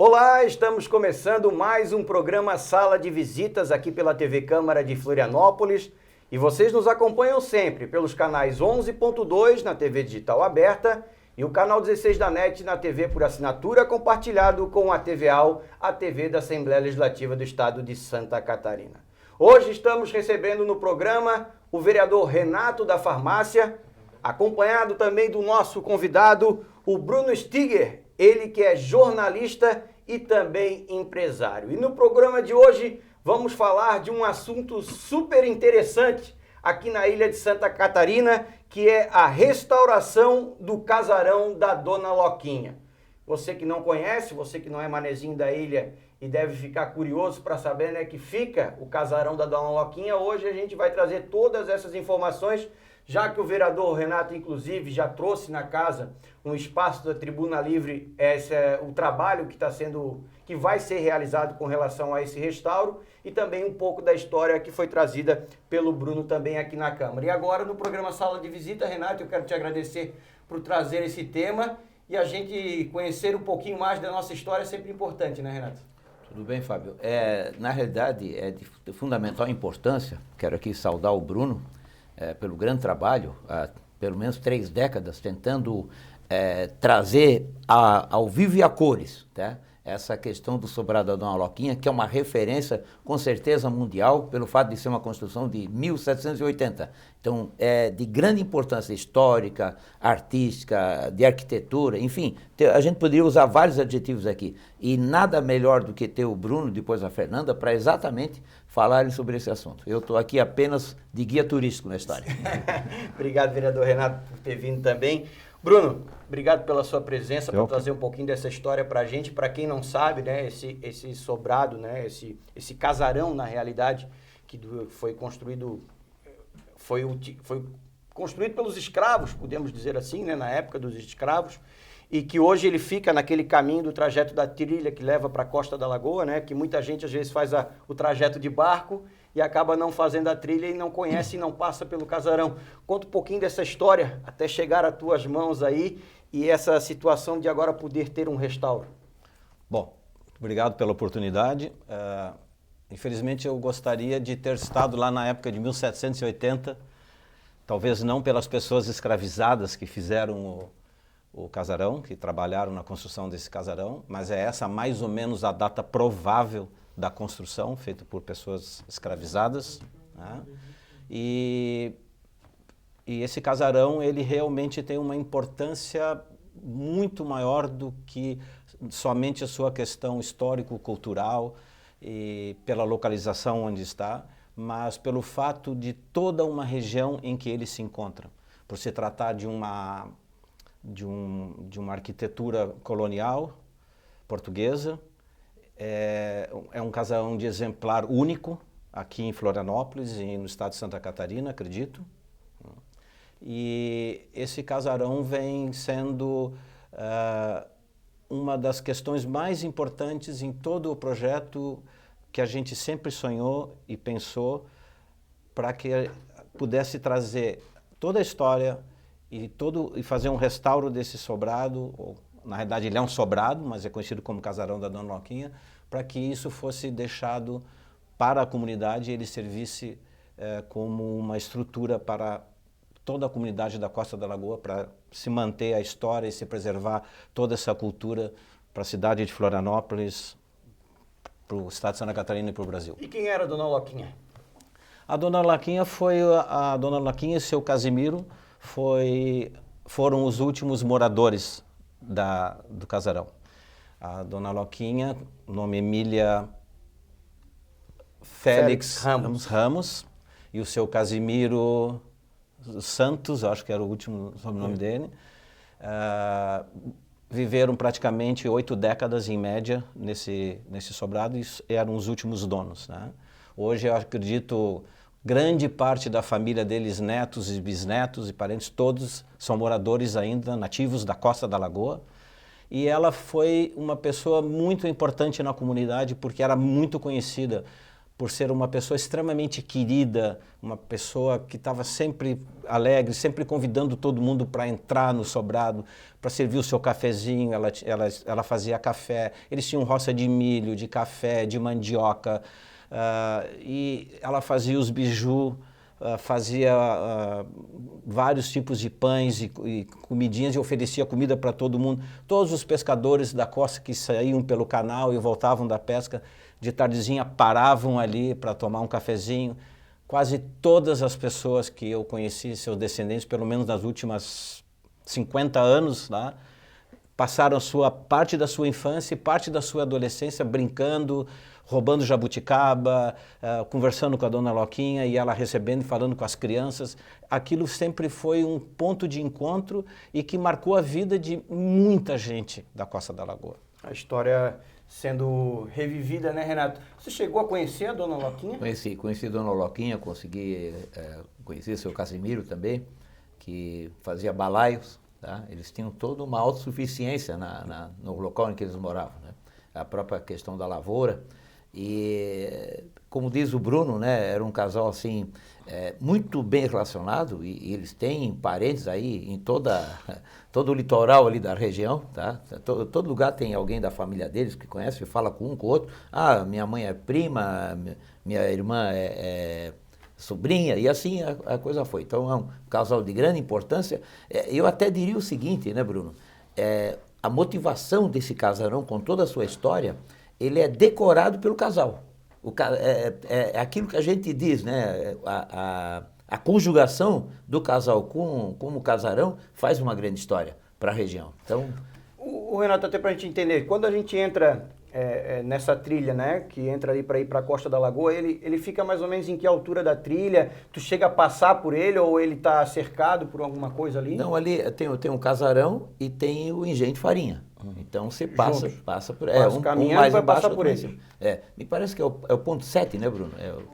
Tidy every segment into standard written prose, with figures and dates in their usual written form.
Olá, estamos começando mais um programa Sala de Visitas aqui pela TV Câmara de Florianópolis e vocês nos acompanham sempre pelos canais 11.2 na TV digital aberta e o canal 16 da NET na TV por assinatura compartilhado com a TVAL, a TV da Assembleia Legislativa do Estado de Santa Catarina. Hoje estamos recebendo no programa o vereador Renato da Farmácia, acompanhado também do nosso convidado, o Bruno Stiger, ele que é jornalista e também empresário. E no programa de hoje vamos falar de um assunto super interessante aqui na ilha de Santa Catarina, que é a restauração do casarão da Dona Loquinha. Você que não conhece, você que não é manezinho da ilha e deve ficar curioso para saber, né, que fica o casarão da Dona Loquinha, hoje a gente vai trazer todas essas informações, já que o vereador Renato, inclusive, já trouxe na casa um espaço da Tribuna Livre, o trabalho que vai ser realizado com relação a esse restauro e também um pouco da história que foi trazida pelo Bruno também aqui na Câmara. E agora, no programa Sala de Visita, Renato, eu quero te agradecer por trazer esse tema e a gente conhecer um pouquinho mais da nossa história é sempre importante, né, Renato? Tudo bem, Fábio. Na realidade, é de fundamental importância, quero aqui saudar o Bruno, pelo grande trabalho, há pelo menos 3 décadas, tentando trazer ao vivo e a cores, tá? Essa questão do sobrado da Dona Loquinha, que é uma referência, com certeza, mundial, pelo fato de ser uma construção de 1780. Então, é de grande importância histórica, artística, de arquitetura, enfim, a gente poderia usar vários adjetivos aqui. E nada melhor do que ter o Bruno, depois a Fernanda, para exatamente falarem sobre esse assunto. Eu estou aqui apenas de guia turístico na história. Obrigado, vereador Renato, por ter vindo também. Bruno, obrigado pela sua presença, por trazer um pouquinho dessa história para a gente. Para quem não sabe, né, esse sobrado, né, esse casarão, na realidade, que foi construído pelos escravos, podemos dizer assim, né, na época dos escravos, e que hoje ele fica naquele caminho do trajeto da trilha que leva para a Costa da Lagoa, né, que muita gente às vezes faz o trajeto de barco e acaba não fazendo a trilha e não conhece e não passa pelo casarão. Conta um pouquinho dessa história até chegar às tuas mãos aí e essa situação de agora poder ter um restauro. Bom, obrigado pela oportunidade. Infelizmente eu gostaria de ter estado lá na época de 1780, talvez não pelas pessoas escravizadas que fizeram o casarão, que trabalharam na construção desse casarão, mas é essa mais ou menos a data provável da construção, feita por pessoas escravizadas, né? E esse casarão, ele realmente tem uma importância muito maior do que somente a sua questão histórico-cultural e pela localização onde está, mas pelo fato de toda uma região em que ele se encontra. Por se tratar de uma arquitetura colonial portuguesa, é um casarão de exemplar único aqui em Florianópolis e no estado de Santa Catarina, acredito. E esse casarão vem sendo uma das questões mais importantes em todo o projeto que a gente sempre sonhou e pensou para que pudesse trazer toda a história e fazer um restauro desse sobrado, na realidade ele é um sobrado, mas é conhecido como Casarão da Dona Loquinha, para que isso fosse deixado para a comunidade e ele servisse como uma estrutura para toda a comunidade da Costa da Lagoa, para se manter a história e se preservar toda essa cultura para a cidade de Florianópolis, para o estado de Santa Catarina e para o Brasil. E quem era a Dona Loquinha? A Dona Loquinha a Dona Loquinha e seu Casimiro foram os últimos moradores do casarão. A Dona Loquinha, nome Emília Félix Ramos, e o seu Casimiro Santos, acho que era o último sobrenome dele, viveram praticamente 8 décadas em média nesse sobrado e eram os últimos donos, né? Hoje eu acredito grande parte da família deles, netos e bisnetos e parentes, todos são moradores ainda nativos da Costa da Lagoa. E ela foi uma pessoa muito importante na comunidade porque era muito conhecida por ser uma pessoa extremamente querida, uma pessoa que estava sempre alegre, sempre convidando todo mundo para entrar no sobrado, para servir o seu cafezinho. Ela fazia café, eles tinham roça de milho, de café, de mandioca, e ela fazia os biju, fazia vários tipos de pães e comidinhas e oferecia comida para todo mundo. Todos os pescadores da costa que saíam pelo canal e voltavam da pesca, de tardezinha paravam ali para tomar um cafezinho. Quase todas as pessoas que eu conheci, seus descendentes, pelo menos nas últimas 50 anos, né, passaram parte da sua infância e parte da sua adolescência brincando, roubando jabuticaba, conversando com a dona Loquinha e ela recebendo e falando com as crianças. Aquilo sempre foi um ponto de encontro e que marcou a vida de muita gente da Costa da Lagoa. A história sendo revivida, né, Renato? Você chegou a conhecer a dona Loquinha? Conheci a dona Loquinha, consegui conhecer seu Casimiro também, que fazia balaios, tá? Eles tinham toda uma autossuficiência no local em que eles moravam, né? A própria questão da lavoura. E, como diz o Bruno, né, era um casal assim, muito bem relacionado e eles têm parentes aí em todo o litoral ali da região, tá? Todo lugar tem alguém da família deles que conhece e fala com um, com o outro. Ah, minha mãe é prima, minha irmã é sobrinha, e assim a coisa foi. Então é um casal de grande importância. Eu até diria o seguinte, né, Bruno? A motivação desse casarão, com toda a sua história, ele é decorado pelo casal. É aquilo que a gente diz, né? A conjugação do casal com o casarão faz uma grande história para a região. Então, o Renato, até para a gente entender, quando a gente entra nessa trilha, né, que entra ali para ir para a Costa da Lagoa, ele fica mais ou menos em que altura da trilha? Tu chega a passar por ele ou ele está cercado por alguma coisa ali? Não, ali tem um casarão e tem o engenho de farinha. Então você passa por caminhando vai passar por ele. Me parece que é o ponto 7, né, Bruno?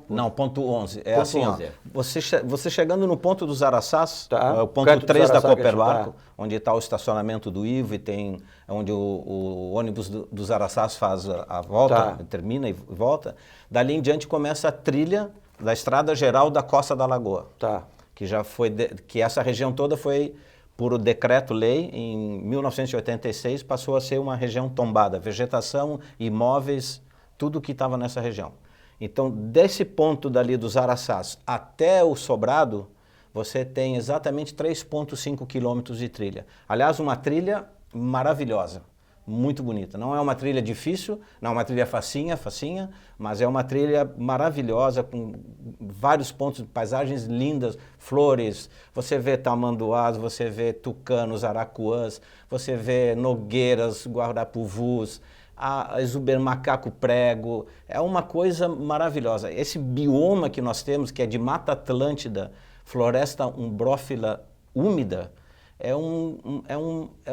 Não, ponto 11. É ponto assim, 11, ó, você chegando no ponto dos Araçás, tá, o ponto 3 da Cooper Barco, tá, onde está o estacionamento do Ivo e tem onde o ônibus dos Araçás faz a volta, tá, termina e volta. Dali em diante começa a trilha da Estrada Geral da Costa da Lagoa. Tá. Que já foi que essa região toda foi, por decreto-lei, em 1986, passou a ser uma região tombada, vegetação, imóveis, tudo que estava nessa região. Então, desse ponto dali dos Araçás até o Sobrado, você tem exatamente 3,5 quilômetros de trilha. Aliás, uma trilha maravilhosa, muito bonita. Não é uma trilha difícil, não é uma trilha facinha, mas é uma trilha maravilhosa, com vários pontos, paisagens lindas, flores. Você vê tamanduás, você vê tucanos, aracuãs, você vê nogueiras, guarapuvus, macaco prego. É uma coisa maravilhosa. Esse bioma que nós temos, que é de Mata Atlântida, floresta umbrófila úmida, é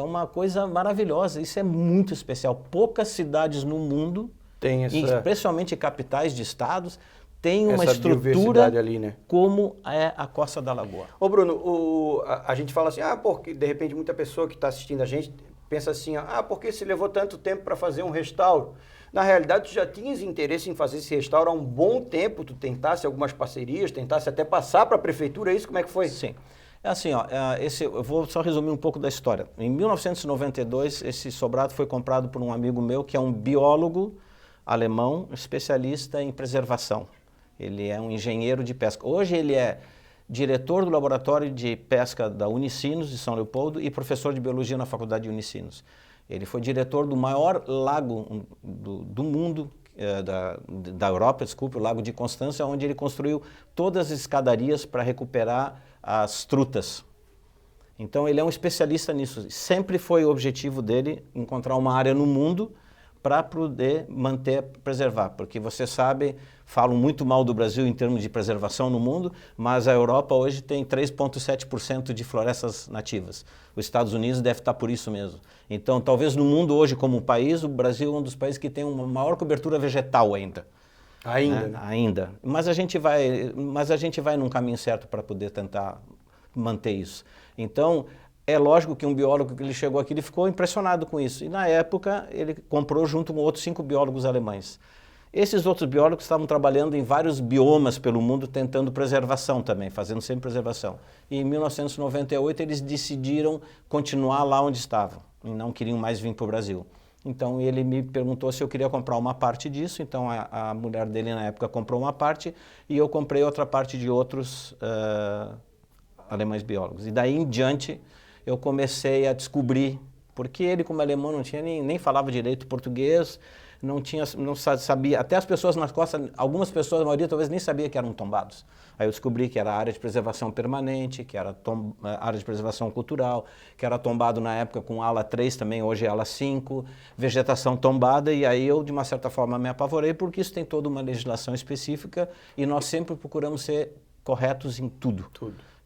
uma coisa maravilhosa. Isso é muito especial. Poucas cidades no mundo, especialmente capitais de estados, têm uma estrutura ali, né, como é a Costa da Lagoa. Ô Bruno, a gente fala assim, porque de repente muita pessoa que está assistindo a gente pensa assim, porque se levou tanto tempo para fazer um restauro? Na realidade, tu já tinhas interesse em fazer esse restauro há um bom tempo, tu tentasse algumas parcerias, tentasse até passar para a prefeitura, é isso? Como é que foi? Sim. É assim, eu vou só resumir um pouco da história. Em 1992, esse sobrado foi comprado por um amigo meu, que é um biólogo alemão, especialista em preservação. Ele é um engenheiro de pesca. Hoje ele é diretor do laboratório de pesca da Unicinos, de São Leopoldo, e professor de biologia na Faculdade de Unicinos. Ele foi diretor do maior lago do mundo, da Europa, desculpe, o Lago de Constância, onde ele construiu todas as escadarias para recuperar as trutas. Então ele é um especialista nisso. Sempre foi o objetivo dele encontrar uma área no mundo para poder preservar, porque você sabe, falam muito mal do Brasil em termos de preservação no mundo, mas a Europa hoje tem 3,7% de florestas nativas. Os Estados Unidos deve estar por isso mesmo. Então, talvez no mundo hoje como país, o Brasil é um dos países que tem uma maior cobertura vegetal ainda. Ainda. Mas a gente vai num caminho certo para poder tentar manter isso. Então, é lógico que um biólogo que ele chegou aqui, ele ficou impressionado com isso. E na época, ele comprou junto com outros 5 biólogos alemães. Esses outros biólogos estavam trabalhando em vários biomas pelo mundo, tentando preservação também, fazendo sempre preservação. E em 1998 eles decidiram continuar lá onde estavam, e não queriam mais vir para o Brasil. Então ele me perguntou se eu queria comprar uma parte disso, então a mulher dele na época comprou uma parte, e eu comprei outra parte de outros alemães biólogos. E daí em diante eu comecei a descobrir, porque ele como alemão não tinha nem falava direito português, não sabia, até as pessoas nas costas, algumas pessoas, a maioria talvez nem sabia que eram tombados. Aí eu descobri que era área de preservação permanente, que era área de preservação cultural, que era tombado na época com ala 3 também, hoje é ala 5, vegetação tombada, e aí eu de uma certa forma me apavorei, porque isso tem toda uma legislação específica e nós sempre procuramos ser corretos em tudo.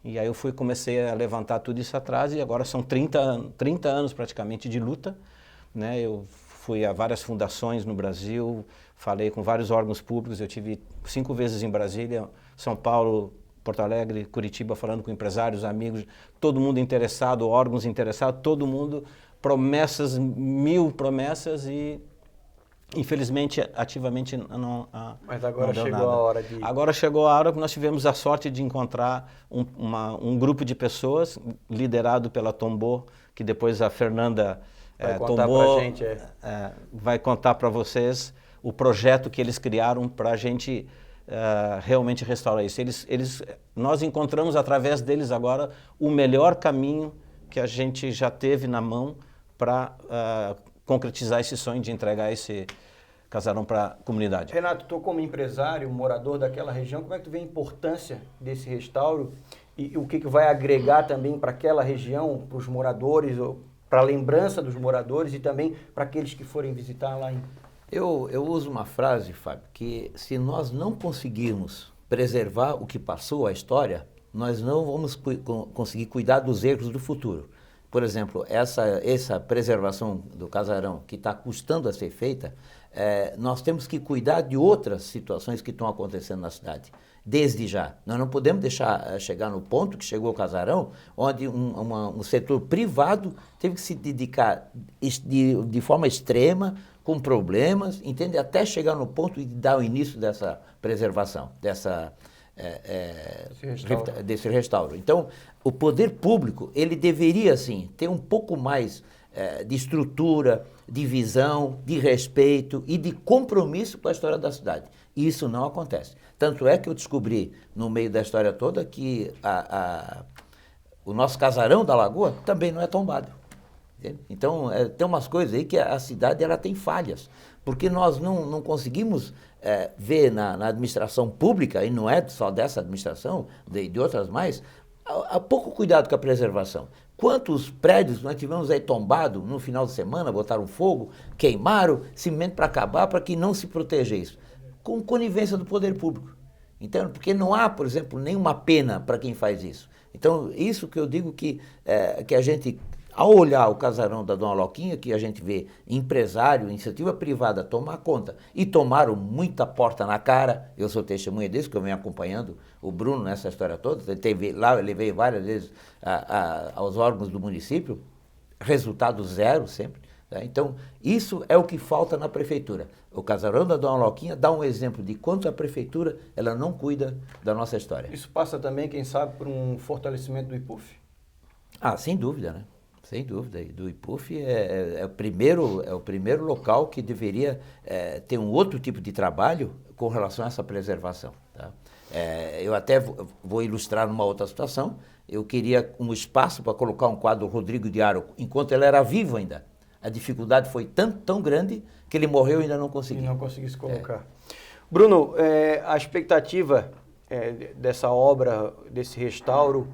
E aí eu comecei a levantar tudo isso atrás, e agora são 30 anos praticamente de luta, né? Eu fui a várias fundações no Brasil, falei com vários órgãos públicos, eu tive 5 vezes em Brasília, São Paulo, Porto Alegre, Curitiba, falando com empresários, amigos, todo mundo interessado, órgãos interessados, todo mundo, promessas, 1000 promessas e infelizmente, ativamente não Mas agora não deu chegou nada. a hora de... Agora chegou a hora que nós tivemos a sorte de encontrar um grupo de pessoas, liderado pela Tombô, que depois a Fernanda vai contar pra gente, vai contar para vocês o projeto que eles criaram para a gente realmente restaurar isso. Nós encontramos através deles agora o melhor caminho que a gente já teve na mão para concretizar esse sonho de entregar esse casarão para a comunidade. Renato, tu como empresário, morador daquela região, como é que tu vê a importância desse restauro e o que vai agregar também para aquela região, para os moradores, para a lembrança dos moradores e também para aqueles que forem visitar lá em... Eu uso uma frase, Fábio, que se nós não conseguirmos preservar o que passou, a história, nós não vamos conseguir cuidar dos erros do futuro. Por exemplo, essa preservação do casarão que está custando a ser feita, nós temos que cuidar de outras situações que estão acontecendo na cidade, desde já. Nós não podemos deixar chegar no ponto que chegou o casarão, onde um setor privado teve que se dedicar de forma extrema, com problemas, entende? Até chegar no ponto de dar o início dessa preservação, desse restauro. Então, o poder público, ele deveria, sim, ter um pouco mais de estrutura, de visão, de respeito e de compromisso com a história da cidade. E isso não acontece. Tanto é que eu descobri, no meio da história toda, que o nosso casarão da Lagoa também não é tombado. Entende? Então, tem umas coisas aí que a cidade ela tem falhas, porque nós não conseguimos ver na administração pública, e não é só dessa administração, de outras mais, há pouco cuidado com a preservação. Quantos prédios nós tivemos aí tombados no final de semana, botaram fogo, queimaram, cimento para acabar, para que não se proteja isso, com conivência do poder público. Então, porque não há, por exemplo, nenhuma pena para quem faz isso. Então, isso que eu digo que a gente... Ao olhar o casarão da Dona Loquinha, que a gente vê empresário, iniciativa privada tomar conta, e tomaram muita porta na cara, eu sou testemunha disso, que eu venho acompanhando o Bruno nessa história toda, ele veio várias vezes aos órgãos do município, resultado zero sempre. Tá? Então, isso é o que falta na prefeitura. O casarão da Dona Loquinha dá um exemplo de quanto a prefeitura ela não cuida da nossa história. Isso passa também, quem sabe, por um fortalecimento do IPUF? Sem dúvida, né? Sem dúvida, do IPUF é o primeiro local que deveria ter um outro tipo de trabalho com relação a essa preservação. Tá? Eu até vou ilustrar numa outra situação, eu queria um espaço para colocar um quadro do Rodrigo de Aro, enquanto ele era vivo ainda. A dificuldade foi tão grande que ele morreu e ainda não conseguiu. E não conseguiu se colocar. Bruno, a expectativa dessa obra, desse restauro,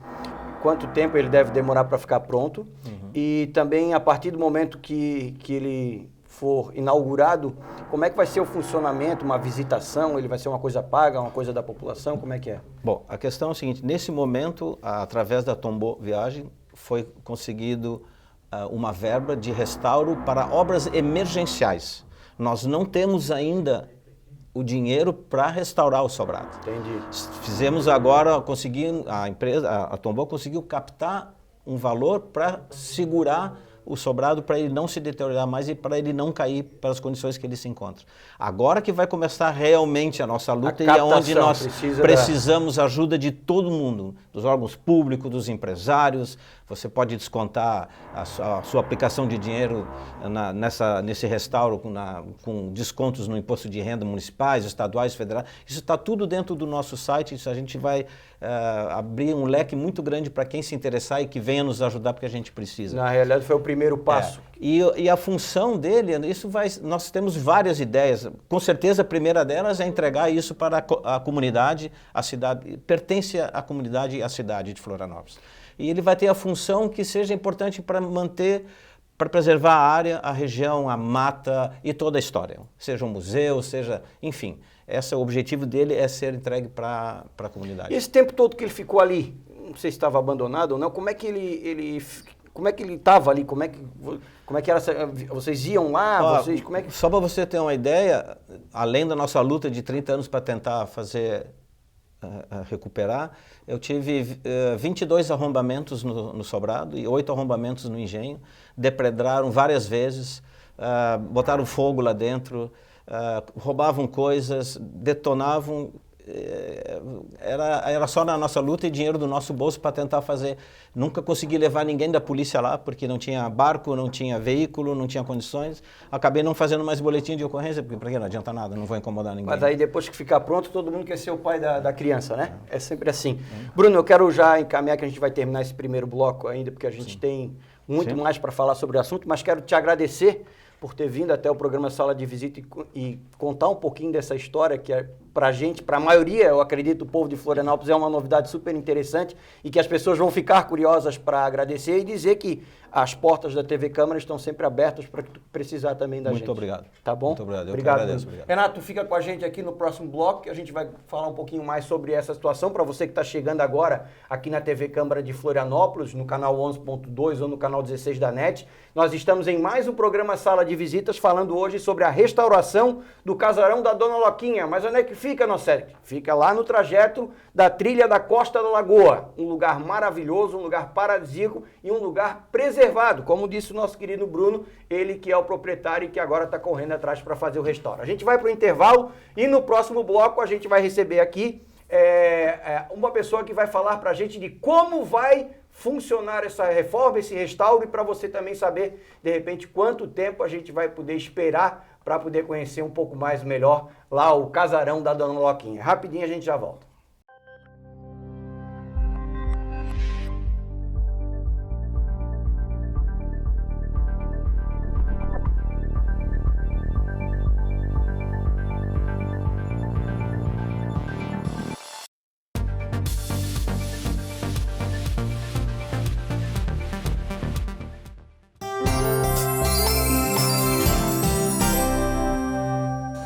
quanto tempo ele deve demorar para ficar pronto? E também, a partir do momento que ele for inaugurado, como é que vai ser o funcionamento, uma visitação? Ele vai ser uma coisa paga, uma coisa da população? Como é que é? Bom, a questão é o seguinte, nesse momento, através da Tombô Viagem, foi conseguido uma verba de restauro para obras emergenciais. Nós não temos ainda o dinheiro para restaurar o sobrado. Entendi. Fizemos agora, a Tombô conseguiu captar um valor para segurar o sobrado para ele não se deteriorar mais e para ele não cair para as condições que ele se encontra. Agora que vai começar realmente a nossa luta, e é onde nós precisamos ajuda de todo mundo, dos órgãos públicos, dos empresários. Você pode descontar a sua aplicação de dinheiro nesse restauro com descontos no imposto de renda municipais, estaduais, federais. Isso está tudo dentro do nosso site. Isso a gente vai abrir um leque muito grande para quem se interessar e que venha nos ajudar, porque a gente precisa. Na realidade foi o primeiro passo. E a função dele, nós temos várias ideias. Com certeza a primeira delas é entregar isso para a comunidade, a cidade, pertence à comunidade e à cidade de Florianópolis. E ele vai ter a função que seja importante para preservar a área, a região, a mata e toda a história. Seja um museu, enfim. O objetivo dele é ser entregue para a comunidade. E esse tempo todo que ele ficou ali, não sei se estava abandonado ou não, como é que ele estava ali? Como é que era? Vocês iam lá? Só para você ter uma ideia, além da nossa luta de 30 anos para tentar recuperar, eu tive 22 arrombamentos no sobrado e 8 arrombamentos no engenho. Depredaram várias vezes, botaram fogo lá dentro, roubavam coisas, detonavam. Era só na nossa luta e dinheiro do nosso bolso para tentar fazer. Nunca consegui levar ninguém da polícia lá, porque não tinha barco, não tinha veículo, não tinha condições. Acabei não fazendo mais boletim de ocorrência, porque para quê? Não adianta nada, não vou incomodar ninguém. Mas aí depois que ficar pronto, todo mundo quer ser o pai da criança, né? É sempre assim. Bruno, eu quero já encaminhar que a gente vai terminar esse primeiro bloco ainda, porque a gente tem muito mais para falar sobre o assunto, mas quero te agradecer por ter vindo até o programa Sala de Visita e contar um pouquinho dessa história que é pra gente, pra maioria, eu acredito, o povo de Florianópolis é uma novidade super interessante e que as pessoas vão ficar curiosas para agradecer e dizer que as portas da TV Câmara estão sempre abertas para que tu precisar também da gente. Muito obrigado. Tá bom? Muito obrigado. Obrigado. Obrigado. Renato, fica com a gente aqui no próximo bloco, que a gente vai falar um pouquinho mais sobre essa situação. Para você que está chegando agora aqui na TV Câmara de Florianópolis, no canal 11.2 ou no canal 16 da NET, nós estamos em mais um programa Sala de Visitas, falando hoje sobre a restauração do casarão da Dona Loquinha. Mas onde é que fica, Nossetti? Fica lá no trajeto da trilha da Costa da Lagoa. Um lugar maravilhoso, um lugar paradisíaco e um lugar preservado. Como disse o nosso querido Bruno, ele que é o proprietário e que agora está correndo atrás para fazer o restauro. A gente vai para o intervalo e no próximo bloco a gente vai receber aqui uma pessoa que vai falar para a gente de como vai funcionar essa reforma, esse restauro, e para você também saber, de repente, quanto tempo a gente vai poder esperar para poder conhecer um pouco mais melhor lá o casarão da Dona Loquinha. Rapidinho a gente já volta.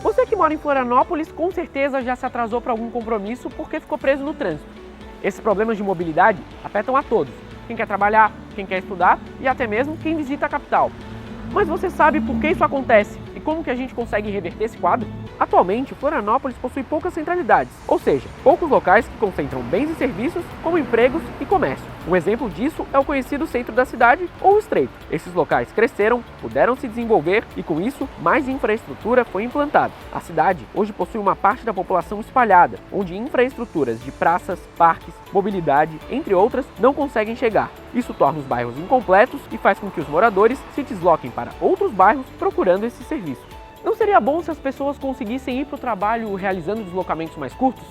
Você que mora em Florianópolis com certeza já se atrasou para algum compromisso porque ficou preso no trânsito. Esses problemas de mobilidade afetam a todos, quem quer trabalhar, quem quer estudar e até mesmo quem visita a capital. Mas você sabe por que isso acontece e como que a gente consegue reverter esse quadro? Atualmente, Florianópolis possui poucas centralidades, ou seja, poucos locais que concentram bens e serviços como empregos e comércio. Um exemplo disso é o conhecido centro da cidade ou o Estreito. Esses locais cresceram, puderam se desenvolver e com isso mais infraestrutura foi implantada. A cidade hoje possui uma parte da população espalhada, onde infraestruturas de praças, parques, mobilidade, entre outras, não conseguem chegar. Isso torna os bairros incompletos e faz com que os moradores se desloquem para outros bairros procurando esses serviços. Não seria bom se as pessoas conseguissem ir para o trabalho realizando deslocamentos mais curtos?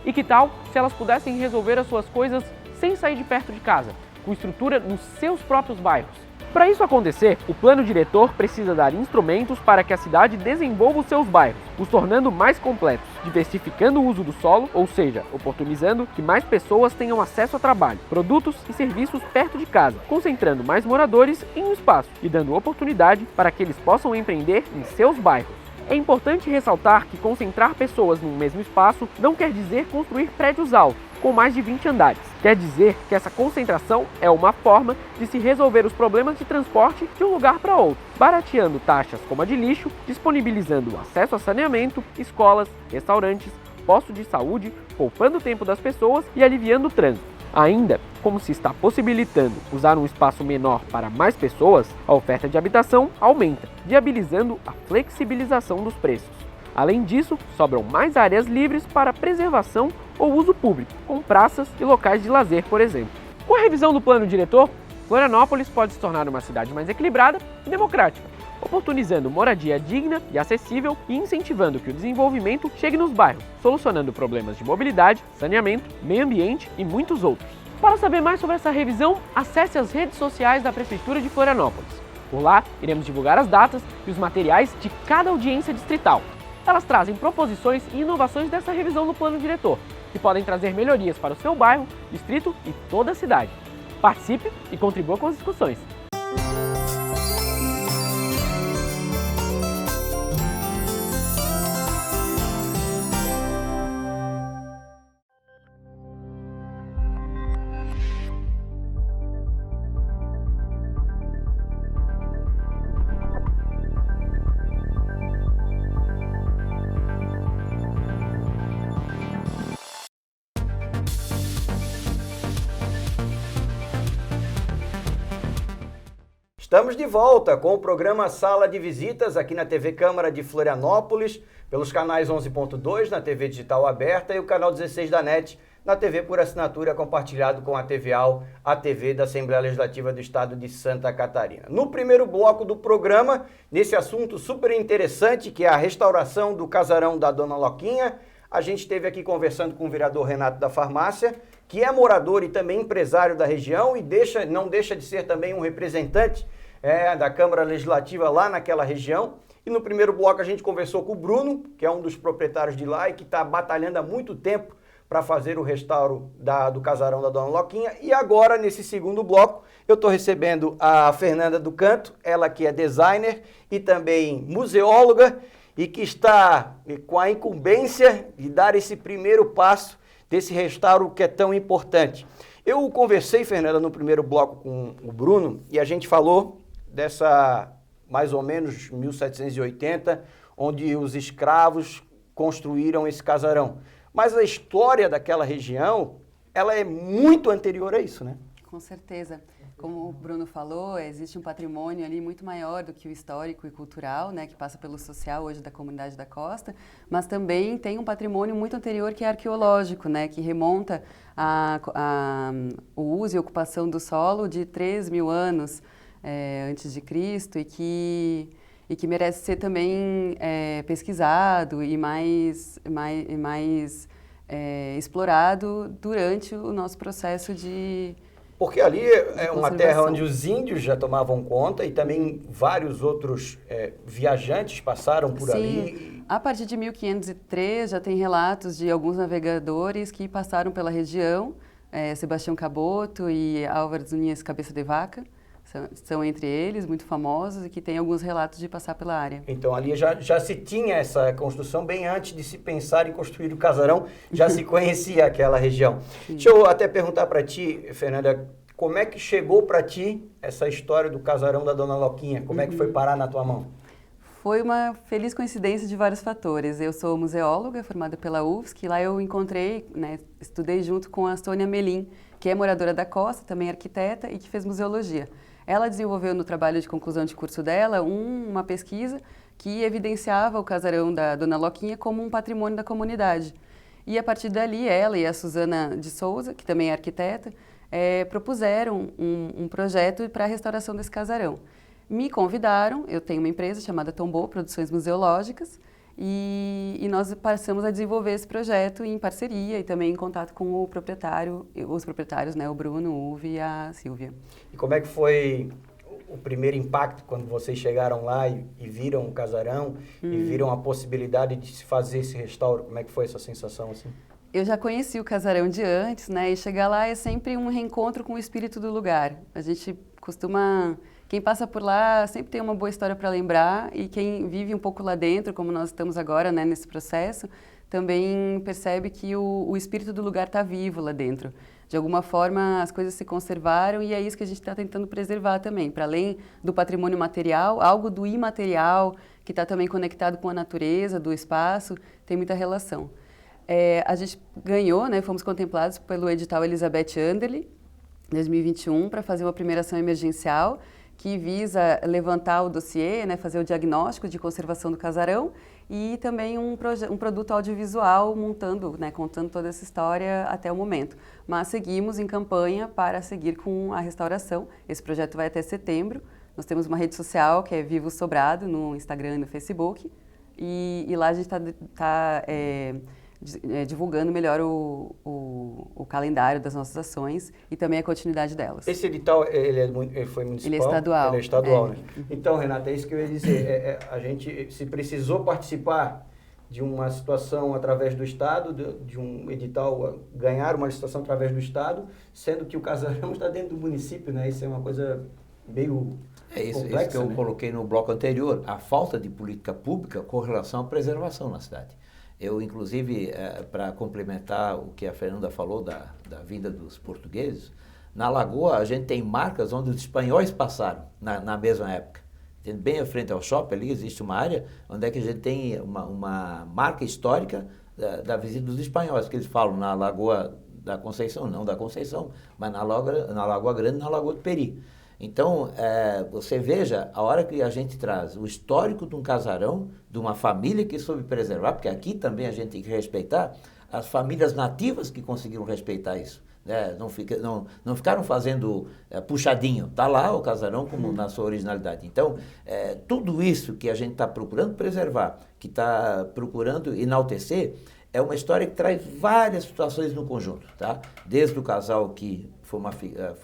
E que tal se elas pudessem resolver as suas coisas sem sair de perto de casa, com estrutura nos seus próprios bairros? Para isso acontecer, o plano diretor precisa dar instrumentos para que a cidade desenvolva os seus bairros, os tornando mais completos, diversificando o uso do solo, ou seja, oportunizando que mais pessoas tenham acesso a trabalho, produtos e serviços perto de casa, concentrando mais moradores em um espaço e dando oportunidade para que eles possam empreender em seus bairros. É importante ressaltar que concentrar pessoas num mesmo espaço não quer dizer construir prédios altos, com mais de 20 andares. Quer dizer que essa concentração é uma forma de se resolver os problemas de transporte de um lugar para outro, barateando taxas como a de lixo, disponibilizando acesso a saneamento, escolas, restaurantes, postos de saúde, poupando o tempo das pessoas e aliviando o trânsito. Ainda, como se está possibilitando usar um espaço menor para mais pessoas, a oferta de habitação aumenta, viabilizando a flexibilização dos preços. Além disso, sobram mais áreas livres para preservação ou uso público, como praças e locais de lazer, por exemplo. Com a revisão do plano diretor, Florianópolis pode se tornar uma cidade mais equilibrada e democrática, oportunizando moradia digna e acessível e incentivando que o desenvolvimento chegue nos bairros, solucionando problemas de mobilidade, saneamento, meio ambiente e muitos outros. Para saber mais sobre essa revisão, acesse as redes sociais da Prefeitura de Florianópolis. Por lá, iremos divulgar as datas e os materiais de cada audiência distrital. Elas trazem proposições e inovações dessa revisão do plano diretor, que podem trazer melhorias para o seu bairro, distrito e toda a cidade. Participe e contribua com as discussões. Estamos de volta com o programa Sala de Visitas aqui na TV Câmara de Florianópolis, pelos canais 11.2 na TV Digital Aberta e o canal 16 da NET na TV por assinatura compartilhado com a TVAL, a TV da Assembleia Legislativa do Estado de Santa Catarina. No primeiro bloco do programa, nesse assunto super interessante que é a restauração do casarão da Dona Loquinha, a gente esteve aqui conversando com o vereador Renato da Farmácia, que é morador e também empresário da região e não deixa de ser também um representante da Câmara Legislativa lá naquela região. E no primeiro bloco a gente conversou com o Bruno, que é um dos proprietários de lá e que está batalhando há muito tempo para fazer o restauro do casarão da Dona Loquinha. E agora, nesse segundo bloco, eu estou recebendo a Fernanda do Canto, ela que é designer e também museóloga e que está com a incumbência de dar esse primeiro passo desse restauro que é tão importante. Eu conversei, Fernanda, no primeiro bloco com o Bruno e a gente falou dessa, mais ou menos, 1780, onde os escravos construíram esse casarão. Mas a história daquela região, ela é muito anterior a isso, né? Com certeza. Como o Bruno falou, existe um patrimônio ali muito maior do que o histórico e cultural, né, que passa pelo social hoje da comunidade da Costa, mas também tem um patrimônio muito anterior que é arqueológico, né, que remonta o uso e ocupação do solo de 3.000 anos antes de Cristo e que merece ser também pesquisado e mais explorado durante o nosso processo de... Porque ali é uma terra onde os índios já tomavam conta e também vários outros viajantes passaram por ali. A partir de 1503 já tem relatos de alguns navegadores que passaram pela região, Sebastião Caboto e Álvares Nunes Cabeça de Vaca, são entre eles, muito famosos, e que tem alguns relatos de passar pela área. Então ali já se tinha essa construção bem antes de se pensar em construir o casarão, já se conhecia aquela região. Sim. Deixa eu até perguntar para ti, Fernanda, como é que chegou para ti essa história do casarão da Dona Loquinha? Como é que foi parar na tua mão? Foi uma feliz coincidência de vários fatores. Eu sou museóloga, formada pela UFSC, e lá eu encontrei, estudei junto com a Sônia Melim, que é moradora da Costa, também arquiteta e que fez museologia. Ela desenvolveu no trabalho de conclusão de curso dela uma pesquisa que evidenciava o casarão da Dona Loquinha como um patrimônio da comunidade. E a partir dali, ela e a Suzana de Souza, que também é arquiteta, propuseram um projeto para a restauração desse casarão. Me convidaram, eu tenho uma empresa chamada Tombou Produções Museológicas, e nós passamos a desenvolver esse projeto em parceria e também em contato com os proprietários, né, o Bruno, o Uve e a Silvia. E como é que foi o primeiro impacto quando vocês chegaram lá e viram o casarão e viram a possibilidade de se fazer esse restauro? Como é que foi essa sensação assim? Eu já conheci o casarão de antes, né, e chegar lá é sempre um reencontro com o espírito do lugar. A gente costuma... Quem passa por lá sempre tem uma boa história para lembrar e quem vive um pouco lá dentro, como nós estamos agora, né, nesse processo, também percebe que o espírito do lugar está vivo lá dentro. De alguma forma, as coisas se conservaram e é isso que a gente está tentando preservar também. Para além do patrimônio material, algo do imaterial, que está também conectado com a natureza, do espaço, tem muita relação. A gente ganhou, né, fomos contemplados pelo edital Elizabeth Anderle, 2021, para fazer uma primeira ação emergencial que visa levantar o dossiê, né, fazer o diagnóstico de conservação do casarão e também um produto audiovisual contando toda essa história até o momento. Mas seguimos em campanha para seguir com a restauração. Esse projeto vai até setembro. Nós temos uma rede social que é Vivo Sobrado, no Instagram e no Facebook. E lá a gente está divulgando melhor o calendário das nossas ações e também a continuidade delas. Esse edital, ele foi municipal? Ele é estadual. Ele é estadual, né? Então, Renata, é isso que eu ia dizer. A gente, se precisou participar de uma situação através do Estado, de um edital, ganhar uma licitação através do Estado, sendo que o casarão está dentro do município, né? Isso é uma coisa meio isso complexa, que eu né? coloquei no bloco anterior, a falta de política pública com relação à preservação na cidade. Eu, inclusive, para complementar o que a Fernanda falou da vinda dos portugueses, na Lagoa a gente tem marcas onde os espanhóis passaram na mesma época. Bem à frente ao shopping ali existe uma área onde é que a gente tem uma marca histórica da visita dos espanhóis, que eles falam na Lagoa da Conceição, não da Conceição, mas na Lagoa Grande e na Lagoa do Peri. Então, você veja, a hora que a gente traz o histórico de um casarão, de uma família que soube preservar, porque aqui também a gente tem que respeitar as famílias nativas que conseguiram respeitar isso. Né? Não ficaram fazendo puxadinho, está lá o casarão como na sua originalidade. Então, tudo isso que a gente está procurando preservar, que está procurando enaltecer, é uma história que traz várias situações no conjunto, tá? Desde o casal que foi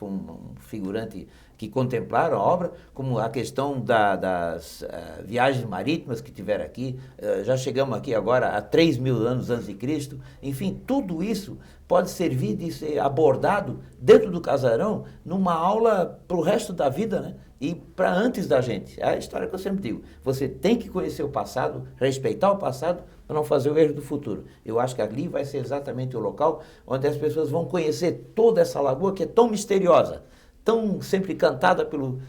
um figurante que contemplaram a obra, como a questão das viagens marítimas que tiveram aqui, já chegamos aqui agora a 3.000 anos antes de Cristo, enfim, tudo isso pode servir de ser abordado dentro do casarão numa aula para o resto da vida, né? E para antes da gente. É a história que eu sempre digo, você tem que conhecer o passado, respeitar o passado, para não fazer o erro do futuro. Eu acho que ali vai ser exatamente o local onde as pessoas vão conhecer toda essa lagoa que é tão misteriosa, tão sempre cantada pelo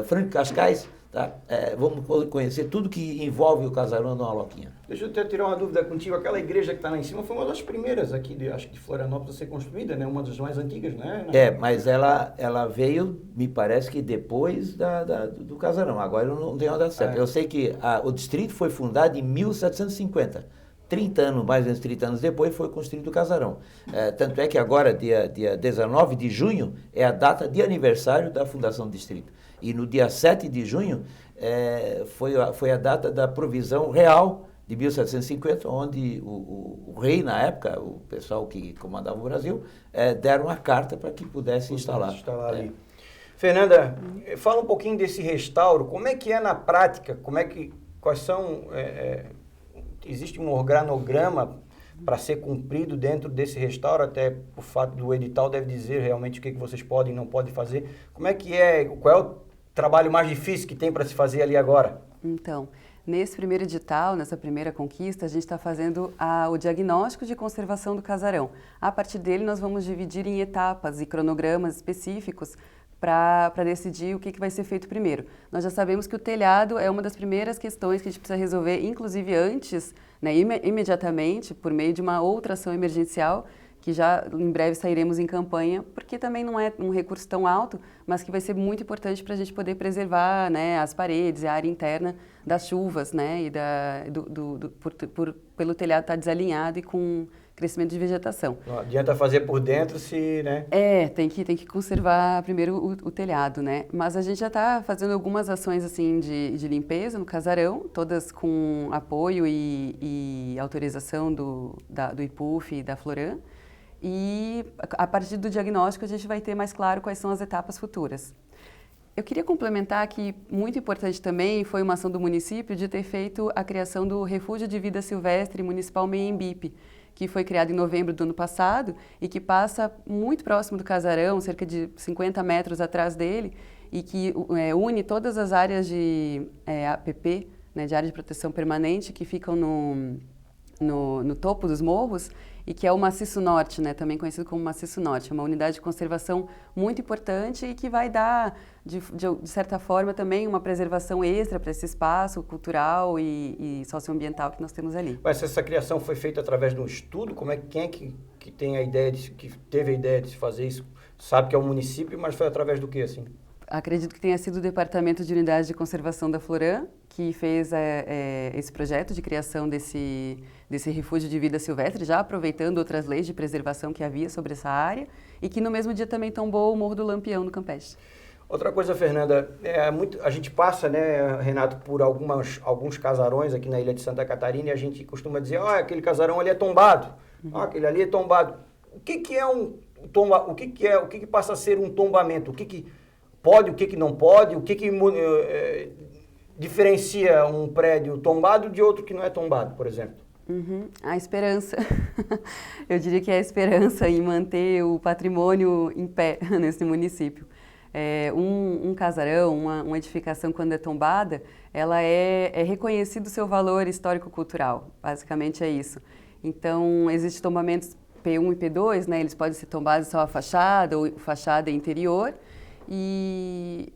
Franco Cascais, tá? Vamos conhecer tudo que envolve o casarão da Loquinha. Deixa eu até tirar uma dúvida contigo. Aquela igreja que está lá em cima foi uma das primeiras aqui, acho que de Florianópolis a ser construída, né? Uma das mais antigas, né? Mas ela veio, me parece que depois do casarão. Agora eu não tenho nada certo. Eu sei que o distrito foi fundado em 1750. 30 anos, mais ou menos 30 anos depois, foi construído o casarão. Tanto é que agora, dia 19 de junho, é a data de aniversário da fundação do distrito. E no dia 7 de junho, foi a data da provisão real de 1750, onde o rei, na época, o pessoal que comandava o Brasil, deram a carta para que pudesse instalar ali. Fernanda, fala um pouquinho desse restauro. Como é que é na prática? Quais são... Existe um organograma para ser cumprido dentro desse restauro, até o fato do edital deve dizer realmente o que vocês podem e não podem fazer. Como é que é? Qual é o trabalho mais difícil que tem para se fazer ali agora? Então, nesse primeiro edital, nessa primeira conquista, a gente está fazendo o diagnóstico de conservação do casarão. A partir dele, nós vamos dividir em etapas e cronogramas específicos para decidir o que vai ser feito primeiro. Nós já sabemos que o telhado é uma das primeiras questões que a gente precisa resolver, inclusive antes, né, imediatamente, por meio de uma outra ação emergencial, que já em breve sairemos em campanha, porque também não é um recurso tão alto, mas que vai ser muito importante para a gente poder preservar, né, as paredes, a área interna das chuvas, né, e pelo telhado estar desalinhado e com crescimento de vegetação. Não adianta fazer por dentro se, né? Tem que conservar primeiro o telhado, né? Mas a gente já está fazendo algumas ações assim de limpeza no casarão, todas com apoio e autorização do IPUF e da Floran. E a partir do diagnóstico a gente vai ter mais claro quais são as etapas futuras. Eu queria complementar que muito importante também foi uma ação do município de ter feito a criação do Refúgio de Vida Silvestre Municipal Meiembipe, que foi criado em novembro do ano passado e que passa muito próximo do casarão, cerca de 50 metros atrás dele, e que une todas as áreas de APP, né, de área de proteção permanente, que ficam no topo dos morros, e que é o Maciço Norte, né, também conhecido como Maciço Norte, uma unidade de conservação muito importante e que vai dar, de certa forma, também uma preservação extra para esse espaço cultural e socioambiental que nós temos ali. Mas essa criação foi feita através de um estudo? Quem é que tem a ideia, que teve a ideia de se fazer isso? Sabe que é o município, mas foi através do quê, assim? Acredito que tenha sido o Departamento de Unidade de Conservação da Floram que fez esse projeto de criação desse refúgio de vida silvestre, já aproveitando outras leis de preservação que havia sobre essa área, e que no mesmo dia também tombou o Morro do Lampião, no Campeche. Outra coisa, Fernanda, a gente passa, né, Renato, por alguns casarões aqui na ilha de Santa Catarina, e a gente costuma dizer, aquele casarão ali é tombado, aquele ali é tombado. O que é um tomba? O que passa a ser um tombamento? O que pode, o que não pode? O que diferencia um prédio tombado de outro que não é tombado, por exemplo? A esperança. Eu diria que é a esperança em manter o patrimônio em pé nesse município. Um casarão, uma edificação, quando é tombada, ela é reconhecido o seu valor histórico-cultural. Basicamente é isso. Então, existem tombamentos P1 e P2, né? Eles podem ser tombados só a fachada ou fachada interior. E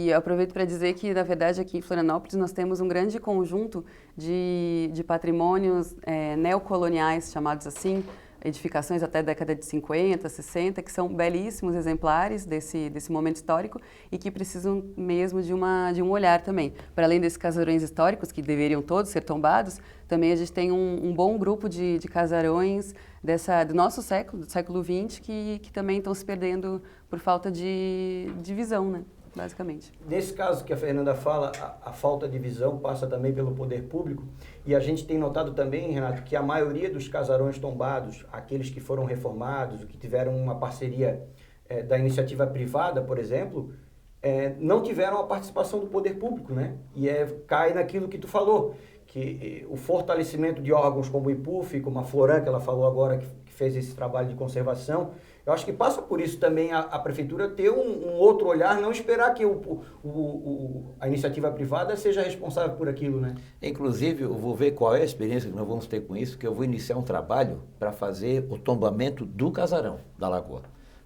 eu aproveito para dizer que, na verdade, aqui em Florianópolis nós temos um grande conjunto de patrimônios neocoloniais, chamados assim, edificações até a década de 50, 60, que são belíssimos exemplares desse momento histórico e que precisam mesmo de um olhar também. Para além desses casarões históricos, que deveriam todos ser tombados, também a gente tem um bom grupo de casarões do nosso século, do século XX, que também estão se perdendo por falta de visão, né? Basicamente. Nesse caso que a Fernanda fala, a falta de visão passa também pelo poder público, e a gente tem notado também, Renato, que a maioria dos casarões tombados, aqueles que foram reformados, que tiveram uma parceria da iniciativa privada, por exemplo, não tiveram a participação do poder público, né? E cai naquilo que tu falou, que o fortalecimento de órgãos como o IPUF, como a Floram, que ela falou agora, que fez esse trabalho de conservação. Eu acho que passa por isso também a prefeitura ter um outro olhar, não esperar que a iniciativa privada seja responsável por aquilo, né? Inclusive, eu vou ver qual é a experiência que nós vamos ter com isso, que eu vou iniciar um trabalho para fazer o tombamento do casarão da Lagoa.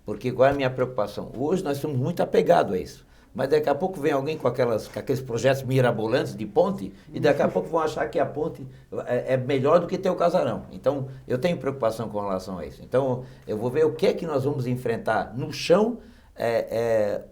Porque qual é a minha preocupação? Hoje nós somos muito apegados a isso. Mas daqui a pouco vem alguém com aqueles projetos mirabolantes de ponte e daqui a pouco vão achar que a ponte é melhor do que ter o casarão. Então, eu tenho preocupação com relação a isso. Então, eu vou ver o que é que nós vamos enfrentar no chão,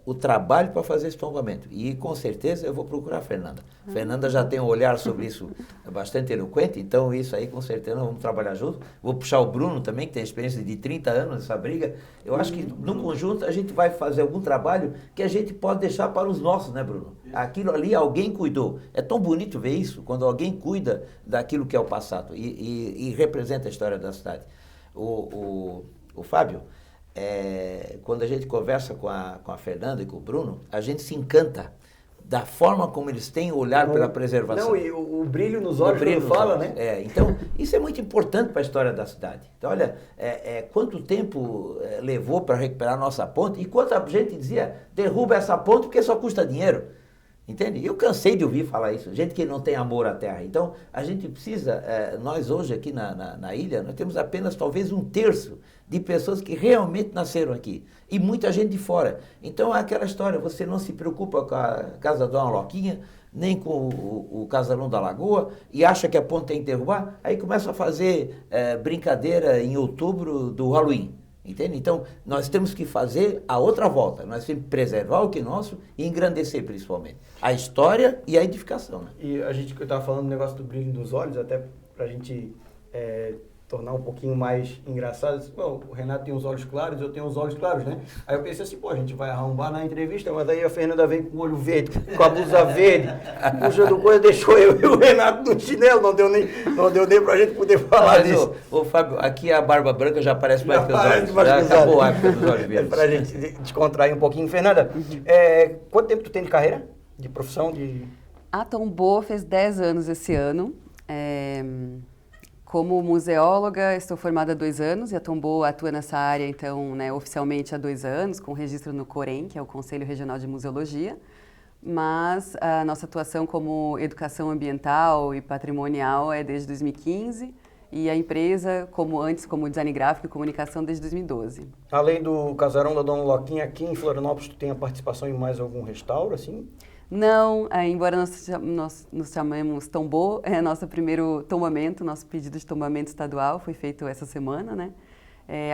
o trabalho para fazer esse tombamento. E, com certeza, eu vou procurar a Fernanda. A Fernanda já tem um olhar sobre isso bastante eloquente, então isso aí, com certeza, nós vamos trabalhar juntos. Vou puxar o Bruno também, que tem experiência de 30 anos nessa briga. Eu acho que, no conjunto, a gente vai fazer algum trabalho que a gente pode deixar para os nossos, né, Bruno? Aquilo ali, alguém cuidou. É tão bonito ver isso, quando alguém cuida daquilo que é o passado e representa a história da cidade. O Fábio, quando a gente conversa com a Fernanda e com o Bruno, a gente se encanta da forma como eles têm o olhar pela preservação. Não, e o brilho nos olhos quando fala, né? Então, isso é muito importante para a história da cidade. Então, olha, quanto tempo levou para recuperar a nossa ponte e quanta gente dizia, derruba essa ponte porque só custa dinheiro. Entende? Eu cansei de ouvir falar isso, gente que não tem amor à terra. Então, a gente precisa, nós hoje aqui na ilha, nós temos apenas talvez 1/3 de pessoas que realmente nasceram aqui. E muita gente de fora. Então, é aquela história, você não se preocupa com a casa da Dona Loquinha, nem com o casarão da Lagoa, e acha que a ponte tem que derrubar, aí começa a fazer brincadeira em outubro do Halloween. Entende? Então, nós temos que fazer a outra volta. Nós temos que preservar o que é nosso e engrandecer, principalmente, a história e a edificação. Né? E eu estava falando do negócio do brilho dos olhos, até para a gente tornar um pouquinho mais engraçado. Bom, o Renato tem os olhos claros, eu tenho os olhos claros, né? Aí eu pensei assim, a gente vai arrombar na entrevista, mas aí a Fernanda vem com o olho verde, com a blusa verde, puxa do coisa, deixou eu e o Renato no chinelo, não deu nem pra gente poder falar disso. Ô, Fábio, aqui a barba branca já parece mais que os olhos. Já acabou a época dos olhos verdes. Pra gente descontrair um pouquinho. Fernanda, quanto tempo tu tem de carreira? De profissão? A Tombou fez 10 anos esse ano. Como museóloga, estou formada há 2 anos e a Tombou atua nessa área, então, né, oficialmente há 2 anos, com registro no COREM, que é o Conselho Regional de Museologia, mas a nossa atuação como educação ambiental e patrimonial é desde 2015 e a empresa, como antes, como design gráfico e comunicação desde 2012. Além do casarão da Dona Loquinha, aqui em Florianópolis, tu tem a participação em mais algum restauro, assim? Não, embora nós nos chamemos Tombô, nosso primeiro tombamento, nosso pedido de tombamento estadual foi feito essa semana, né?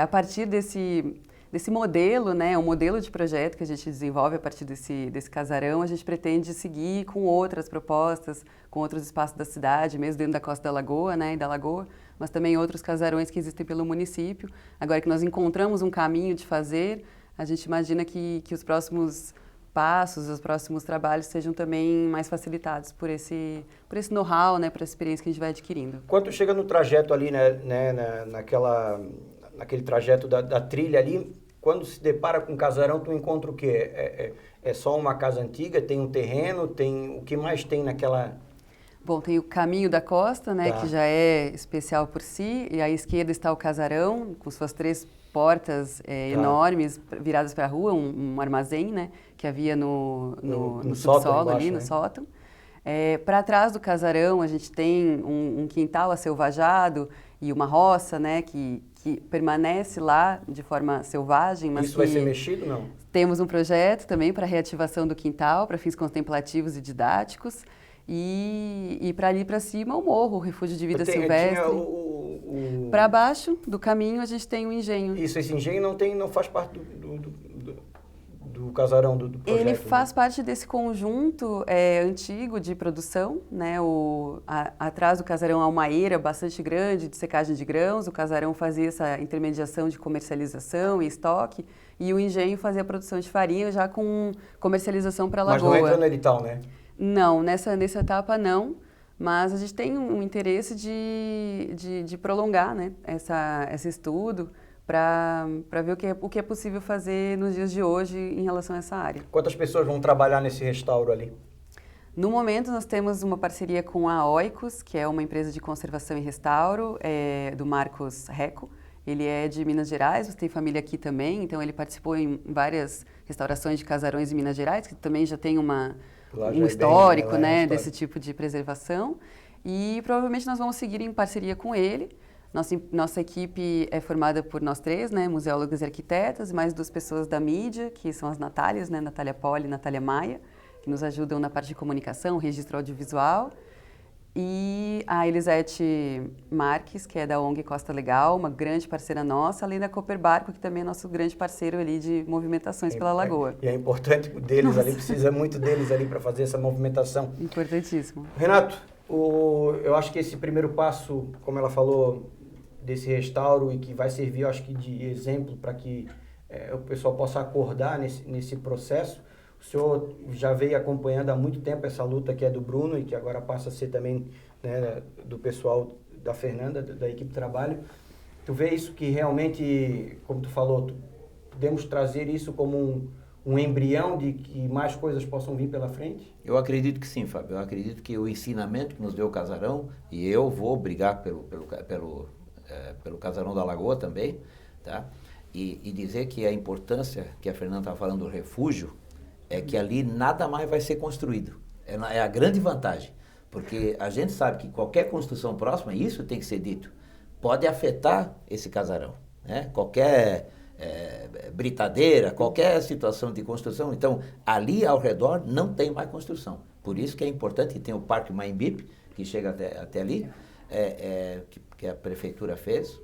A partir desse modelo, né, um modelo de projeto que a gente desenvolve a partir desse casarão, a gente pretende seguir com outras propostas, com outros espaços da cidade, mesmo dentro da Costa da Lagoa, né, e da Lagoa, mas também outros casarões que existem pelo município. Agora que nós encontramos um caminho de fazer, a gente imagina que os próximos passos, os próximos trabalhos sejam também mais facilitados por esse know-how, né, por essa experiência que a gente vai adquirindo. Quando chega no trajeto ali, né, naquele trajeto da trilha ali, quando se depara com um casarão, tu encontra o quê? É só uma casa antiga, tem um terreno, o que mais tem naquela... Bom, tem o Caminho da Costa, né, que já é especial por si, e à esquerda está o casarão, com suas 3 portas enormes, viradas para a rua, um armazém, né, que havia no subsolo ali, no sótão. Para trás do casarão, a gente tem um quintal acelvajado e uma roça, né, que permanece lá de forma selvagem. Mas isso vai ser mexido, não? Temos um projeto também para reativação do quintal, para fins contemplativos e didáticos. E para ali para cima o morro, o refúgio de vida silvestre. Para baixo do caminho a gente tem o engenho. Isso, esse engenho não faz parte do casarão do projeto? Ele faz parte desse conjunto antigo de produção, né? Atrás do casarão há uma eira bastante grande de secagem de grãos, o casarão fazia essa intermediação de comercialização e estoque, e o engenho fazia a produção de farinha já com comercialização para a lagoa. Mas não entra no edital, né? Não, nessa etapa não, mas a gente tem um interesse de prolongar, né, esse estudo para ver o que é possível fazer nos dias de hoje em relação a essa área. Quantas pessoas vão trabalhar nesse restauro ali? No momento nós temos uma parceria com a Oikos, que é uma empresa de conservação e restauro, do Marcos Reco. Ele é de Minas Gerais, você tem família aqui também, então ele participou em várias restaurações de casarões em Minas Gerais, que também já tem um histórico, né, desse tipo de preservação, e provavelmente nós vamos seguir em parceria com ele. Nossa equipe é formada por nós 3, né, museólogas e arquitetas, mais 2 pessoas da mídia, que são as Natálias, né, Natália Poli e Natália Maia, que nos ajudam na parte de comunicação, registro audiovisual, e a Elisete Marques, que é da ONG Costa Legal, uma grande parceira nossa, além da Cooper Barco, que também é nosso grande parceiro ali de movimentações pela Lagoa. E é importante deles ali, precisa muito deles ali para fazer essa movimentação. Importantíssimo. Renato, eu acho que esse primeiro passo, como ela falou, desse restauro e que vai servir, eu acho que de exemplo para que o pessoal possa acordar nesse processo. O senhor já veio acompanhando há muito tempo essa luta que é do Bruno e que agora passa a ser também, né, do pessoal da Fernanda, da equipe de trabalho. Tu vê isso que realmente, como tu falou, podemos trazer isso como um embrião de que mais coisas possam vir pela frente? Eu acredito que sim, Fábio. Eu acredito que o ensinamento que nos deu o casarão, e eu vou brigar pelo casarão da Lagoa também, tá? E dizer que a importância que a Fernanda estava falando do refúgio, é que ali nada mais vai ser construído. É a grande vantagem, porque a gente sabe que qualquer construção próxima, isso tem que ser dito, pode afetar esse casarão, né? Qualquer britadeira, qualquer situação de construção, então ali ao redor não tem mais construção. Por isso que é importante que tem o Parque Maimbip, que chega até ali, que a prefeitura fez,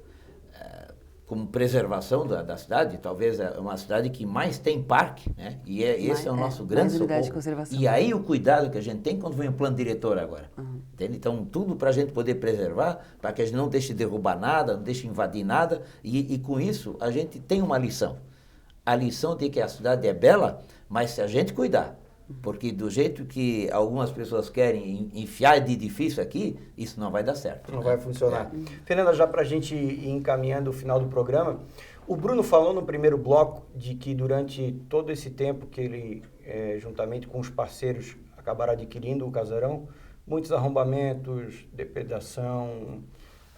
como preservação da cidade, talvez é uma cidade que mais tem parque, né? E esse é o nosso grande socorro. E aí o cuidado que a gente tem quando vem o plano diretor agora. Entende? Então, tudo para a gente poder preservar, para que a gente não deixe derrubar nada, não deixe invadir nada, e com isso a gente tem uma lição. A lição de que a cidade é bela, mas se a gente cuidar, porque do jeito que algumas pessoas querem enfiar de edifício aqui, isso não vai dar certo. Não vai funcionar. Fernanda, já para a gente ir encaminhando o final do programa, o Bruno falou no primeiro bloco de que durante todo esse tempo que ele, juntamente com os parceiros, acabaram adquirindo o casarão, muitos arrombamentos, depredação,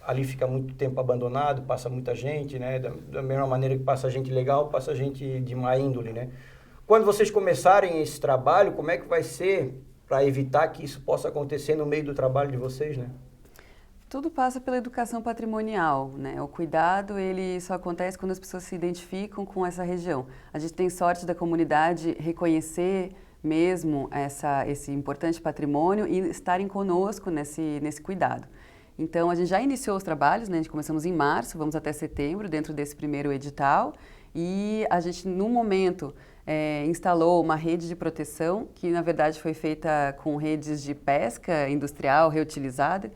ali fica muito tempo abandonado, passa muita gente, né? Da mesma maneira que passa gente legal, passa gente de má índole, né? Quando vocês começarem esse trabalho, como é que vai ser para evitar que isso possa acontecer no meio do trabalho de vocês, né? Tudo passa pela educação patrimonial, né? O cuidado, ele só acontece quando as pessoas se identificam com essa região. A gente tem sorte da comunidade reconhecer mesmo esse importante patrimônio e estarem conosco nesse cuidado. Então, a gente já iniciou os trabalhos, né? A gente começamos em março, vamos até setembro, dentro desse primeiro edital, e a gente, no momento, instalou uma rede de proteção, que na verdade foi feita com redes de pesca industrial reutilizada,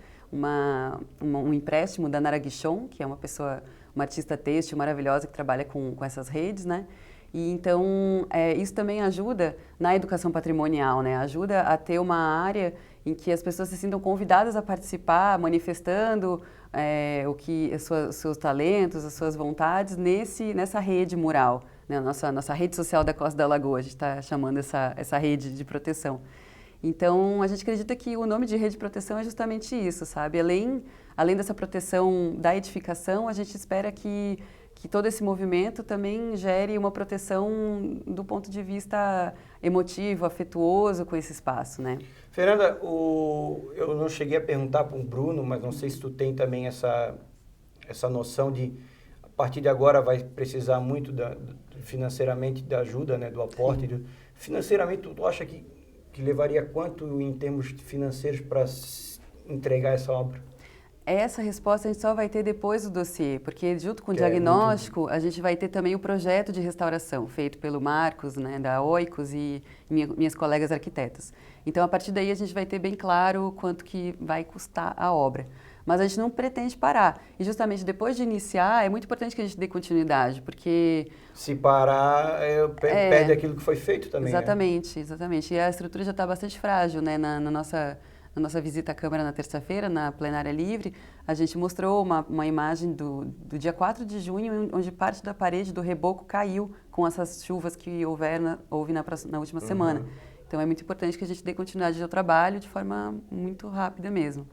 um empréstimo da Nara Guichon, que é uma artista têxtil maravilhosa que trabalha com essas redes, né? E então, isso também ajuda na educação patrimonial, né? Ajuda a ter uma área em que as pessoas se sintam convidadas a participar, manifestando os seus talentos, as suas vontades nessa rede mural, né? Nossa rede social da Costa da Lagoa, a gente está chamando essa rede de proteção. Então, a gente acredita que o nome de rede de proteção é justamente isso, sabe? Além dessa proteção da edificação, a gente espera que todo esse movimento também gere uma proteção do ponto de vista emotivo, afetuoso com esse espaço, né? Fernanda, eu não cheguei a perguntar para o Bruno, mas não sei se tu tem também essa noção de, a partir de agora vai precisar muito financeiramente da ajuda, né, do aporte. Financeiramente, tu acha que levaria quanto em termos financeiros para entregar essa obra? Essa resposta a gente só vai ter depois do dossiê, porque junto com o diagnóstico, a gente vai ter também o projeto de restauração, feito pelo Marcos, né, da Oikos e minhas colegas arquitetas. Então, a partir daí, a gente vai ter bem claro quanto que vai custar a obra. Mas a gente não pretende parar. E justamente depois de iniciar, é muito importante que a gente dê continuidade, porque... Se parar, perde aquilo que foi feito também, exatamente, né? Exatamente. E a estrutura já está bastante frágil, né? Na nossa visita à Câmara na terça-feira, na plenária livre, a gente mostrou uma imagem do dia 4 de junho, onde parte da parede do reboco caiu com essas chuvas que houve na última semana. Então, é muito importante que a gente dê continuidade ao trabalho de forma muito rápida mesmo.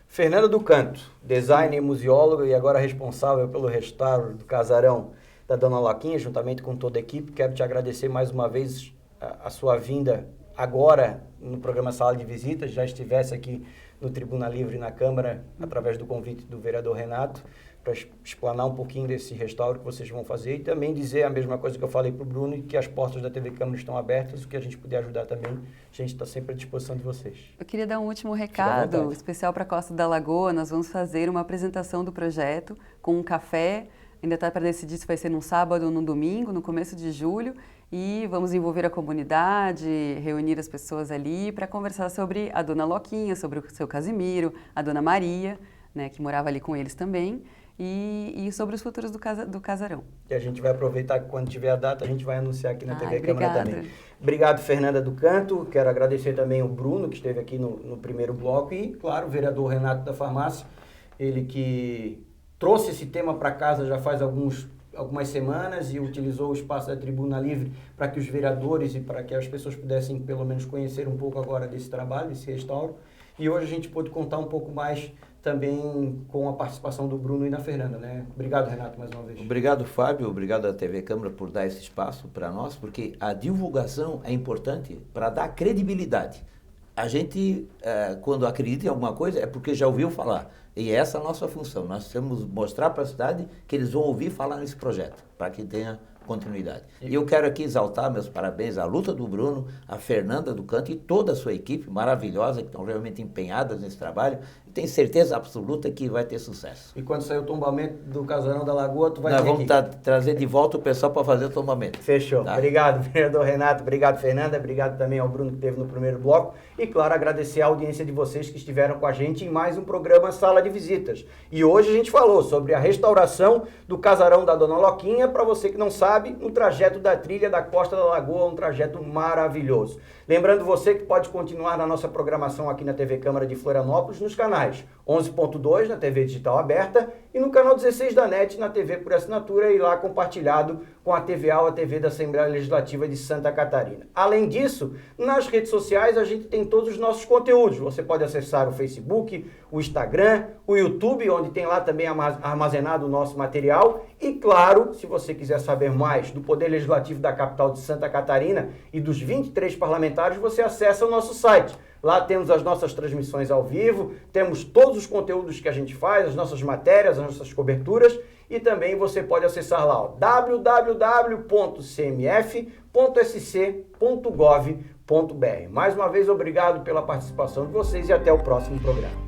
Fernanda do Canto, designer, museóloga e agora responsável pelo restauro do casarão da Dona Loquinha, juntamente com toda a equipe. Quero te agradecer mais uma vez a sua vinda agora no programa Sala de Visitas, já estivesse aqui no Tribuna Livre na Câmara, através do convite do vereador Renato, para explanar um pouquinho desse restauro que vocês vão fazer e também dizer a mesma coisa que eu falei para o Bruno, e que as portas da TV Câmara estão abertas, o que a gente puder ajudar também, a gente está sempre à disposição de vocês. Eu queria dar um último recado especial para a Costa da Lagoa. Nós vamos fazer uma apresentação do projeto com um café, ainda está para decidir se vai ser num sábado ou num domingo, no começo de julho, e vamos envolver a comunidade, reunir as pessoas ali para conversar sobre a Dona Loquinha, sobre o seu Casimiro, a Dona Maria, né, que morava ali com eles também, e sobre os futuros do casarão. E a gente vai aproveitar que quando tiver a data, a gente vai anunciar aqui na TV Câmara também. Obrigado, Fernanda do Canto. Quero agradecer também o Bruno, que esteve aqui no primeiro bloco, e, claro, o vereador Renato da Farmácia, ele que trouxe esse tema para casa já faz algumas semanas e utilizou o espaço da Tribuna Livre para que os vereadores e para que as pessoas pudessem pelo menos conhecer um pouco agora desse trabalho, desse restauro. E hoje a gente pôde contar um pouco mais também com a participação do Bruno e da Fernanda, né? Obrigado, Renato, mais uma vez. Obrigado, Fábio. Obrigado à TV Câmara por dar esse espaço para nós, porque a divulgação é importante para dar credibilidade. A gente, quando acredita em alguma coisa, é porque já ouviu falar. E essa é a nossa função. Nós temos que mostrar para a cidade que eles vão ouvir falar nesse projeto, para que tenha continuidade. E eu quero aqui exaltar meus parabéns à luta do Bruno, à Fernanda do Canto e toda a sua equipe maravilhosa, que estão realmente empenhadas nesse trabalho. E tenho certeza absoluta que vai ter sucesso. E quando sair o tombamento do Casarão da Lagoa, tu vai Nós vamos trazer de volta o pessoal para fazer o tombamento. Fechou. Tá? Obrigado, vereador Renato. Obrigado, Fernanda. Obrigado também ao Bruno que esteve no primeiro bloco. E, claro, agradecer a audiência de vocês que estiveram com a gente em mais um programa Sala de Visitas. E hoje a gente falou sobre a restauração do Casarão da Dona Loquinha. Para você que não sabe, no trajeto da trilha da Costa da Lagoa, um trajeto maravilhoso. Lembrando você que pode continuar na nossa programação aqui na TV Câmara de Florianópolis nos canais 11.2 na TV Digital Aberta e no canal 16 da NET na TV por assinatura e lá compartilhado com a TVA ou a TV da Assembleia Legislativa de Santa Catarina. Além disso, nas redes sociais a gente tem todos os nossos conteúdos. Você pode acessar o Facebook, o Instagram, o YouTube, onde tem lá também armazenado o nosso material. E claro, se você quiser saber mais mais do Poder Legislativo da capital de Santa Catarina e dos 23 parlamentares, você acessa o nosso site. Lá temos as nossas transmissões ao vivo, temos todos os conteúdos que a gente faz, as nossas matérias, as nossas coberturas, e também você pode acessar lá www.cmf.sc.gov.br. Mais uma vez, obrigado pela participação de vocês e até o próximo programa.